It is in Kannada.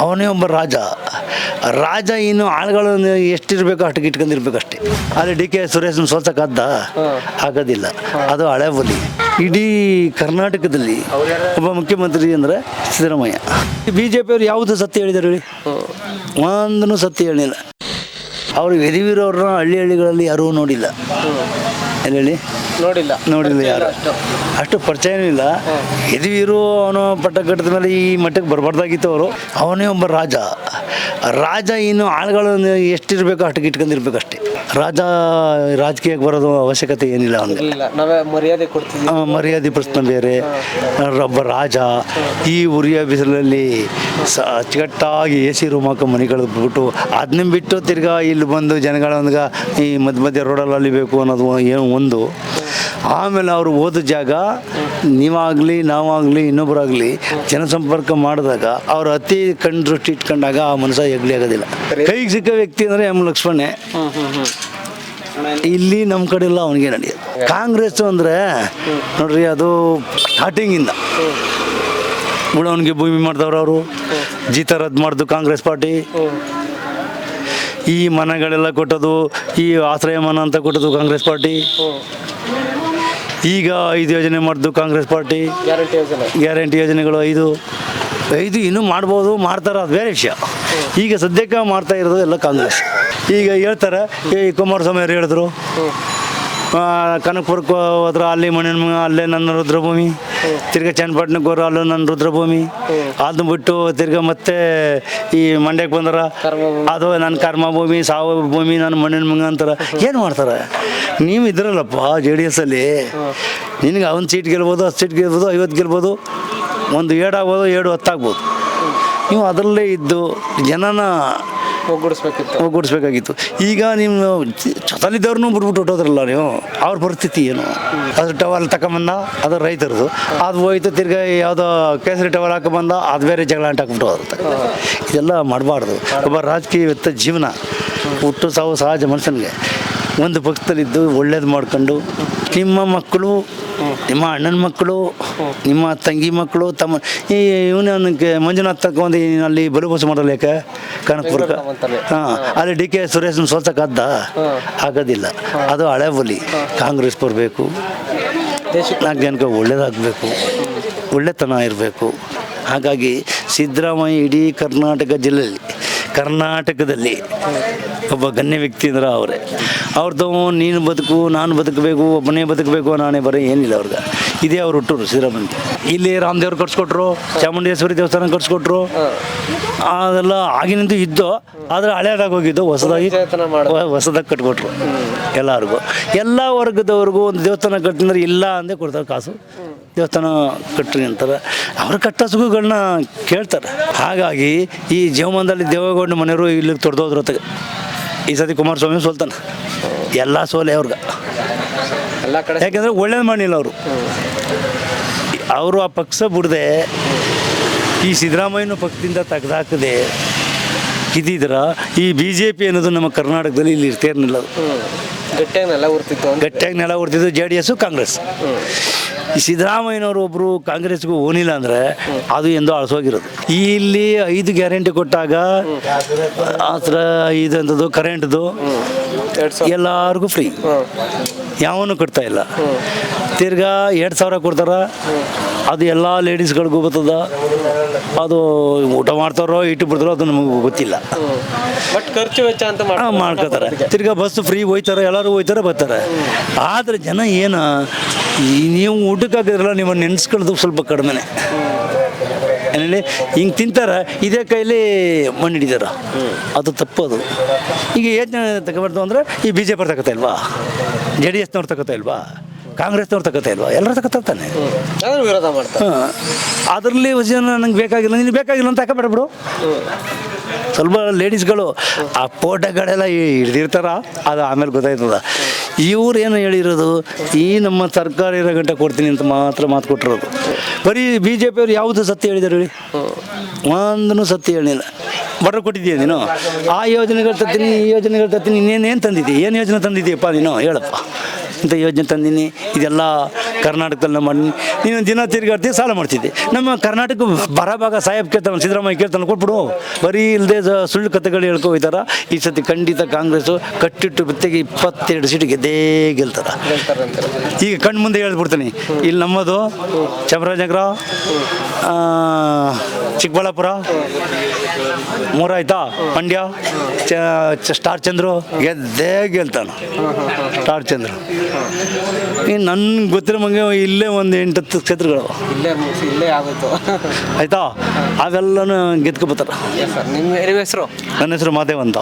ಅವನೇ ಒಬ್ಬ ರಾಜ ಇನ್ನು ಆಳುಗಳನ್ನು ಎಷ್ಟಿರಬೇಕು ಅಷ್ಟು ಇಟ್ಕೊಂಡಿರ್ಬೇಕು ಅಷ್ಟೇ. ಅಲ್ಲಿ ಡಿ ಕೆ ಸುರೇಶನ್ ಸೋಲ್ಸಕ್ಕಾದ ಆಗೋದಿಲ್ಲ, ಅದು ಹಳೆ ಬಲಿ. ಇಡೀ ಕರ್ನಾಟಕದಲ್ಲಿ ಒಬ್ಬ ಮುಖ್ಯಮಂತ್ರಿ ಅಂದರೆ ಸಿದ್ದರಾಮಯ್ಯ. ಬಿ ಜೆ ಪಿಯವರು ಯಾವುದು ಸತ್ಯ ಹೇಳಿದಾರೆ ಹೇಳಿ? ಒಂದೂ ಸತ್ಯ ಹೇಳಿಲ್ಲ. ಅವರು ಯದುವೀರವ್ರನ್ನ ಹಳ್ಳಿಗಳಲ್ಲಿ ಯಾರೂ ನೋಡಿಲ್ಲ. ಏನು ಹೇಳಿ? ನೋಡಿಲ್ಲ ಯಾರು, ಅಷ್ಟು ಪರಿಚಯನೂ ಇಲ್ಲ. ಯದುವೀರು ಅವನು ಪಟ್ಟ ಕಟ್ಟಿದ ಮೇಲೆ ಈ ಮಟ್ಟಕ್ಕೆ ಬರಬಾರ್ದಾಗಿತ್ತು. ಅವನೇ ಒಬ್ಬ ರಾಜ ಇನ್ನು ಆಳುಗಳನ್ನು ಎಷ್ಟಿರಬೇಕು ಅಷ್ಟು ಇಟ್ಕೊಂಡಿರ್ಬೇಕು ಅಷ್ಟೇ. ರಾಜಕೀಯಕ್ಕೆ ಬರೋದು ಅವಶ್ಯಕತೆ ಏನಿಲ್ಲ ಅವನಿಗೆ. ಮರ್ಯಾದೆ ಪ್ರಶ್ನೆ ಬೇರೆ. ಒಬ್ಬ ರಾಜ ಈ ಉರಿಯ ಬಿಸಿಲಲ್ಲಿ ಅಚ್ಚುಕಟ್ಟಾಗಿ ಎ ಸಿ ರೂಮ್ ಹಾಕೋ ಮನೆ ಕಳೆದ್ಬಿಟ್ಟು ಅದನ್ನ ಬಿಟ್ಟು ತಿರ್ಗಾ ಇಲ್ಲಿ ಬಂದು ಜನಗಳೊಂದಿಗ ಈ ಮಧ್ಯ ರೋಡಲ್ಲಿ ಅಲಿಬೇಕು ಅನ್ನೋದು ಏನು ಒಂದು. ಆಮೇಲೆ ಅವರು ಓದೋ ಜಾಗ ನೀವಾಗಲಿ ನಾವಾಗಲಿ ಇನ್ನೊಬ್ಬರಾಗಲಿ ಜನಸಂಪರ್ಕ ಮಾಡಿದಾಗ ಅವ್ರು ಅತಿ ಕಣ್ಣು ದೃಷ್ಟಿ ಇಟ್ಕೊಂಡಾಗ ಆ ಮನುಷ್ಯ ಹೆಗ್ಲಿ ಆಗೋದಿಲ್ಲ. ಕೈಗೆ ಸಿಕ್ಕ ವ್ಯಕ್ತಿ ಅಂದರೆ ಎಂ ಲಕ್ಷ್ಮಣೆ. ಇಲ್ಲಿ ನಮ್ಮ ಕಡೆ ಎಲ್ಲ ಅವನಿಗೆ ನಡೆಯೋದು. ಕಾಂಗ್ರೆಸ್ ಅಂದರೆ ನೋಡ್ರಿ, ಅದು ಸ್ಟಾರ್ಟಿಂಗಿಂದ ಉಳವನಿಗೆ ಭೂಮಿ ಮಾಡಿದವ್ರು ಅವರು. ಜೀತ ರದ್ದು ಮಾಡಿದ್ದು ಕಾಂಗ್ರೆಸ್ ಪಾರ್ಟಿ. ಈ ಮನೆಗಳೆಲ್ಲ ಕೊಟ್ಟದು, ಈ ಆಶ್ರಯ ಮನ ಅಂತ ಕೊಟ್ಟದು ಕಾಂಗ್ರೆಸ್ ಪಾರ್ಟಿ. ಈಗ 5 ಯೋಜನೆ ಮಾಡಿದ್ದು ಕಾಂಗ್ರೆಸ್ ಪಾರ್ಟಿ. ಗ್ಯಾರಂಟಿ ಯೋಜನೆಗಳು 5 ಇನ್ನೂ ಮಾಡ್ಬೋದು, ಮಾಡ್ತಾರೆ, ಅದು ಬೇರೆ ವಿಷಯ. ಈಗ ಸದ್ಯಕ್ಕೆ ಮಾಡ್ತಾ ಇರೋದು ಎಲ್ಲ ಕಾಂಗ್ರೆಸ್. ಈಗ ಹೇಳ್ತಾರೆ, ಈ ಕುಮಾರಸ್ವಾಮಿ ಅವರು ಹೇಳಿದ್ರು ಕನಕಪುರಕ್ಕೆ ಹೋದ್ರೆ ಅಲ್ಲಿ ಮಣ್ಣಿನ ಅಲ್ಲೇ ನನ್ನ ರುದ್ರಭೂಮಿ, ತಿರ್ಗಾ ಚನ್ನಪಟ್ಟಣಕ್ಕೆ ಹೋದ್ರೆ ಅಲ್ಲೂ ನನ್ನ ರುದ್ರಭೂಮಿ, ಅದನ್ನ ಬಿಟ್ಟು ತಿರ್ಗಾ ಮತ್ತೆ ಈ ಮಂಡ್ಯಕ್ಕೆ ಬಂದಾರ ಅದು ನನ್ನ ಕರ್ಮಭೂಮಿ, ಸಾವು ಭೂಮಿ, ನನ್ನ ಮಣ್ಣಿನ ಮಂಗ ಅಂತಾರೆ. ಏನು ಮಾಡ್ತಾರೆ? ನೀವು ಇದ್ರಲ್ಲಪ್ಪ JDS ಅಲ್ಲಿ, ನಿನಗೆ ಒಂದು ಸೀಟ್ ಗೆಲ್ಬೋದು, 10 ಸೀಟ್ ಗೆಲ್ಬೋದು, 50 ಗೆಲ್ಬೋದು, ಒಂದು 7 ಆಗ್ಬೋದು, 7 10 ಆಗ್ಬೋದು. ನೀವು ಅದರಲ್ಲೇ ಇದ್ದು ಜನನ ಒಗ್ಗೂಡಿಸ್ಬೇಕಾಗಿತ್ತು. ಈಗ ನೀವು ಜೊತೆಲಿದ್ದವ್ರನ್ನೂ ಬಿಟ್ಬಿಟ್ಟು ಹೊಟ್ಟೋದ್ರಲ್ಲ ನೀವು. ಅವ್ರ ಪರಿಸ್ಥಿತಿ ಏನು? ಅದ್ರ ಟವಲ್ ತಗೊಂಬಂದ, ಅದು ರೈತರದು, ಅದು ಹೋಯ್ತು. ತಿರ್ಗಾ ಯಾವುದೋ ಕೇಸರಿ ಟವಲ್ ಹಾಕೊಂಬಂದ, ಅದು ಬೇರೆ ಜಗಳ ಅಂಟ ಹಾಕ್ಬಿಟ್ಟು ಹೋಗುತ್ತೆ. ಇದೆಲ್ಲ ಮಾಡಬಾರ್ದು. ಒಬ್ಬ ರಾಜಕೀಯವೇತ್ತ ಜೀವನ, ಹುಟ್ಟು ಸಾವು ಸಹಜ ಮನುಷ್ಯನಿಗೆ. ಒಂದು ಪಕ್ಷದಲ್ಲಿದ್ದು ಒಳ್ಳೇದು ಮಾಡ್ಕೊಂಡು ನಿಮ್ಮ ಮಕ್ಕಳು, ನಿಮ್ಮ ಅಣ್ಣನ ಮಕ್ಕಳು, ನಿಮ್ಮ ತಂಗಿ ಮಕ್ಕಳು, ತಮ್ಮ ಈ ಇವನಿಗೆ ಮಂಜುನಾಥ್ ತಗೊಂಡು ಅಲ್ಲಿ ಬಲುಬಸು ಮಾಡಲ್ಲ. ಯಾಕೆ ಕನಕಪುರಕ್ಕೆ? ಅಲ್ಲಿ ಡಿ ಕೆ ಸುರೇಶನ್ ಸೋಲ್ಸಕ್ಕಾದ ಆಗೋದಿಲ್ಲ, ಅದು ಹಳೆ ಬಲಿ. ಕಾಂಗ್ರೆಸ್ ಬರಬೇಕು, 4 ಜನಕ್ಕೆ ಒಳ್ಳೇದಾಗಬೇಕು, ಒಳ್ಳೆತನ ಇರಬೇಕು. ಹಾಗಾಗಿ ಸಿದ್ದರಾಮಯ್ಯ ಇಡೀ ಕರ್ನಾಟಕದಲ್ಲಿ ಒಬ್ಬ ಗಣ್ಯ ವ್ಯಕ್ತಿ ಅಂದ್ರೆ ಅವರೇ. ಅವ್ರದ್ದು ನೀನು ಬದುಕು, ನಾನು ಬದುಕಬೇಕು, ಒಬ್ಬನೇ ಬದುಕಬೇಕು, ನಾನೇ ಬರೋ ಏನಿಲ್ಲ ಅವ್ರಿಗೆ. ಇದೇ ಅವ್ರು ಹುಟ್ಟರು ಸಿದ್ದರಾಮಯ್ಯ. ಇಲ್ಲಿ ರಾಮದೇವ್ರು ಕಟ್ಸ್ಕೊಟ್ರು, ಚಾಮುಂಡೇಶ್ವರಿ ದೇವಸ್ಥಾನ ಕಟ್ಸ್ಕೊಟ್ರು. ಅದೆಲ್ಲ ಆಗಿನಿಂದ ಇದ್ದು, ಆದರೆ ಹಳೇದಾಗಿ ಹೋಗಿದ್ದು, ಹೊಸದಾಗಿ ಕಟ್ಕೊಟ್ರು ಎಲ್ಲರಿಗೂ. ಎಲ್ಲ ವರ್ಗದವ್ರಿಗೂ ಒಂದು ದೇವಸ್ಥಾನ ಕಟ್ಟಿದ್ರೆ ಇಲ್ಲ ಅಂದೇ ಕೊಡ್ತಾರೆ ಕಾಸು. ದೇವಸ್ಥಾನ ಕಟ್ಟ್ರಿ ಅಂತಾರೆ. ಅವ್ರ ಕಟ್ಟಸುಗಳನ್ನ ಕೇಳ್ತಾರೆ. ಹಾಗಾಗಿ ಈ ಜೀವಮಾನದಲ್ಲಿ ದೇವೇಗೌಡ ಮನೆಯವರು ಇಲ್ಲಿಗೆ ತೊಡೆದೋದ್ರ ಹೊತ್ತಿಗೆ ಈ ಸತಿ ಕುಮಾರಸ್ವಾಮಿ ಸೋಲ್ತಾನೆ. ಎಲ್ಲ ಸೋಲೆ ಅವ್ರಿಗೆ. ಯಾಕೆಂದರೆ ಒಳ್ಳೇದು ಮಾಡಿಲ್ಲ ಅವರು ಆ ಪಕ್ಷ ಬಿಡದೆ ಈ ಸಿದ್ದರಾಮಯ್ಯನ ಪಕ್ಷದಿಂದ ತೆಗೆದಾಕದೆ ಇದ್ದಿದ್ರೆ ಈ BJP ಅನ್ನೋದು ನಮ್ಮ ಕರ್ನಾಟಕದಲ್ಲಿ ಇಲ್ಲಿ ಇರ್ತಿರ್ಲಿಲ್ಲ. ಗಟ್ಟಿಯಾಗಿ ನೆಲ ಉರ್ತಿದ್ದು JDS, ಕಾಂಗ್ರೆಸ್. ಈ ಸಿದ್ದರಾಮಯ್ಯನವರು ಒಬ್ಬರು ಕಾಂಗ್ರೆಸ್ಗೂ ಹೋಗಿಲ್ಲ ಅಂದರೆ ಅದು ಎಂದೋ ಅಳಿಸೋಗಿರೋದು. ಇಲ್ಲಿ 5 ಗ್ಯಾರಂಟಿ ಕೊಟ್ಟಾಗ ಆ ಥರ ಇದಂಥದ್ದು ಕರೆಂಟ್ದು ಎಲ್ಲರಿಗೂ ಫ್ರೀ, ಯಾವನು ಕೊಡ್ತಾ ಇಲ್ಲ. ತಿರ್ಗಾ 2,000 ಕೊಡ್ತಾರ, ಅದು ಎಲ್ಲ ಲೇಡೀಸ್ಗಳಿಗೂ ಬರ್ತದ. ಅದು ಊಟ ಮಾಡ್ತಾರೋ ಇಟ್ಟು ಬಿಡ್ತಾರೋ ಅದು ನಮಗೆ ಗೊತ್ತಿಲ್ಲ. ಬಟ್ ಖರ್ಚು ವೆಚ್ಚ ಅಂತ ಮಾಡ್ಕೋತಾರೆ. ತಿರ್ಗಾ ಬಸ್ ಫ್ರೀ ಹೋಯ್ತಾರೆ, ಎಲ್ಲರೂ ಹೋಯ್ತಾರೆ ಬರ್ತಾರೆ. ಆದರೆ ಜನ ಏನು, ನೀವು ಊಟಕ್ಕಾಗಿದ್ರಲ್ಲ, ನಿಮ್ಮನ್ನು ನೆನೆಸ್ಕೊಳ್ಳೋದು ಸ್ವಲ್ಪ ಕಡಿಮೆನೆ. ಏನೇಳಿ ಹಿಂಗೆ ತಿಂತಾರೆ, ಇದೇ ಕೈಲಿ ಮಣ್ಣು ಹಿಡಿದಾರ, ಅದು ತಪ್ಪದು. ಈಗ ಏನು ತಗೊಬಾರ್ದು ಅಂದರೆ ಈ BJP ತಗೋತಾ ಇಲ್ವಾ, JDSನವ್ರು ತಗೋತಾ ಇಲ್ವಾ, ಕಾಂಗ್ರೆಸ್ನವ್ರು ತಗೋತಾ ಇಲ್ವಾ, ಎಲ್ಲರೂ ತಗೋತಾನೆ. ವಿರೋಧ ಮಾಡ್ತಾರೆ. ಅದರಲ್ಲಿ ಜನ ನಂಗೆ ಬೇಕಾಗಿಲ್ಲ, ನೀನು ಬೇಕಾಗಿಲ್ಲ ಅಂತ ಹಾಕಬೇಡ್ಬಿಡು. ಸ್ವಲ್ಪ ಲೇಡೀಸ್ಗಳು ಆ ಫೋಟೋಗಳೆಲ್ಲ ಹಿಡ್ದಿರ್ತಾರ, ಅದು ಆಮೇಲೆ ಗೊತ್ತಾಯ್ತದ. ಇವ್ರು ಏನು ಹೇಳಿರೋದು, ಈ ನಮ್ಮ ಸರ್ಕಾರ ಇರೋ ಗಂಟೆ ಕೊಡ್ತೀನಿ ಅಂತ ಮಾತ್ರ ಮಾತು ಕೊಟ್ಟಿರೋದು. ಬರೀ BJP ಅವ್ರು ಯಾವುದು ಸತ್ಯ ಹೇಳಿದಾರೆ ಹೇಳಿ? ಒಂದೂ ಸತ್ಯ ಹೇಳಿಲ್ಲ. ಬಡ್ರ ಕೊಟ್ಟಿದ್ದೀಯ ನೀನು, ಆ ಯೋಜನೆಗಳು ತರ್ತೀನಿ, ಈ ಯೋಜನೆಗಳು ತರ್ತೀನಿ, ಇನ್ನೇನೇನು ತಂದಿದ್ದೀಯ, ಏನು ಯೋಜನೆ ತಂದಿದ್ದೀಯಪ್ಪ ನೀನು ಹೇಳಪ್ಪ. ಇಂಥ ಯೋಜನೆ ತಂದೀನಿ, ಇದೆಲ್ಲ ಕರ್ನಾಟಕದಲ್ಲಿ ಮಾಡಿ ನೀನು ದಿನ ತಿರುಗಾಡ್ತೀವಿ ಸಾಲ ಮಾಡ್ತಿದ್ದೆ. ನಮ್ಮ ಕರ್ನಾಟಕ ಬರಭಾಗ ಸಾಹೇಬ್ ಕೇಳ್ತಾನೆ, ಸಿದ್ದರಾಮಯ್ಯ ಕೇಳ್ತಾನೆ, ಕೊಟ್ಬಿಡು. ಬರೀ ಇಲ್ಲದೆ ಸುಳ್ಳು ಕಥೆಗಳು ಹೇಳ್ಕೊ ಹೋಯ್ತಾರ. ಈ ಸತಿ ಖಂಡಿತ ಕಾಂಗ್ರೆಸ್ಸು ಕಟ್ಟಿಟ್ಟು ಬಿತ್ತಿಗೆ 22 ಸೀಟ್ ಗೆದ್ದೇ ಗೆಲ್ತಾರ. ಈಗ ಕಣ್ಣು ಮುಂದೆ ಹೇಳ್ಬಿಡ್ತೀನಿ, ಇಲ್ಲಿ ನಮ್ಮದು ಚಾಮರಾಜನಗರ, ಚಿಕ್ಕಬಳ್ಳಾಪುರ 3 ಆಯ್ತಾ, ಮಂಡ್ಯ, ಸ್ಟಾರ್ ಚಂದ್ರು ಗೆದ್ದೇ ಗೆಲ್ತಾನೆ. ಸ್ಟಾರ್ ಚಂದ್ರು ಇನ್ನು ನನ್ಗೆ ಗೊತ್ತಿರೋ ಮಂಗೆ ಇಲ್ಲೇ ಒಂದು 8-10 ಕ್ಷೇತ್ರಗಳು ಇಲ್ಲೇ ಆಗೋಯ್ತು. ಆಯ್ತಾ, ಅವೆಲ್ಲನೂ ಗೆದ್ಕೊಬೋತಾರ. ನಿಮ್ಮ ಹೆಸರು? ನನ್ನ ಹೆಸರು ಮಾದೇವ್ ಅಂತ.